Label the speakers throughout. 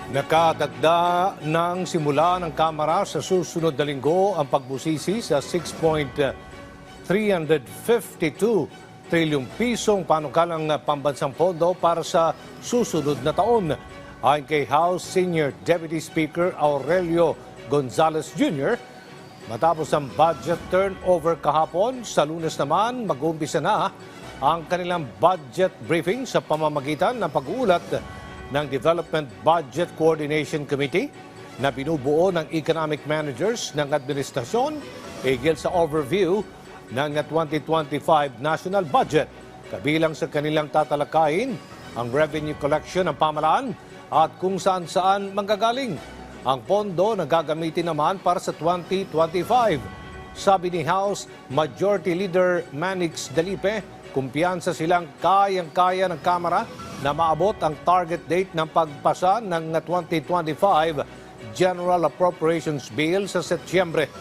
Speaker 1: Nakadagda ng simula ng Kamara sa susunod na linggo ang pagbusisi sa 6.352 trilyong pisong panukalang pambansang pondo para sa susunod na taon. Ayon kay House Senior Deputy Speaker Aurelio Gonzales Jr., matapos ang budget turnover kahapon, sa Lunes naman mag-uumpisa na ang kanilang budget briefing sa pamamagitan ng pag-uulat ng Development Budget Coordination Committee na binubuo ng economic managers ng administrasyon higil sa overview ng 2025 national budget. Kabilang sa kanilang tatalakayin ang revenue collection ng pamahalaan at kung saan-saan manggagaling ang pondo na gagamitin naman para sa 2025. Sabi ni House Majority Leader Manix Dalipe, kumpiyansa silang kayang-kaya ng Kamara na maabot ang target date ng pagpasa ng 2025 General Appropriations Bill sa Setyembre.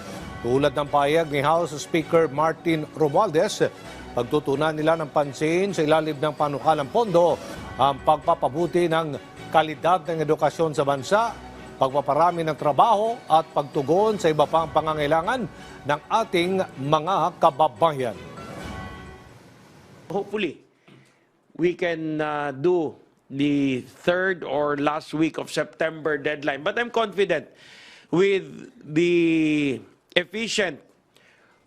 Speaker 1: Tulad ng payag ni House Speaker Martin Romualdez, pagtutunan nila ng pansin sa ilalim ng panukalang pondo ang pagpapabuti ng kalidad ng edukasyon sa bansa, pagpaparami ng trabaho at pagtugon sa iba pang pangangailangan ng ating mga kababayan.
Speaker 2: Hopefully, we can do the third or last week of September deadline. But I'm confident with the efficient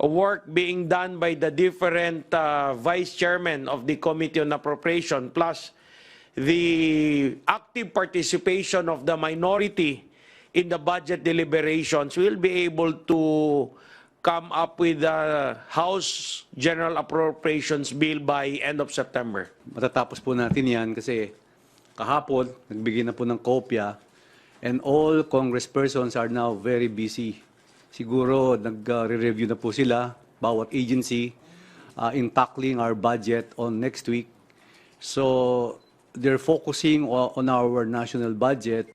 Speaker 2: work being done by the different vice chairmen of the Committee on Appropriation, plus the active participation of the minority in the budget deliberations, we'll be able to come up with the House General Appropriations Bill by end of September.
Speaker 3: Matatapos po natin yan kasi kahapon, nagbigay na po ng kopya and all congresspersons are now very busy. Siguro nag-review na po sila, bawat agency, in tackling our budget on next week. So they're focusing on our national budget.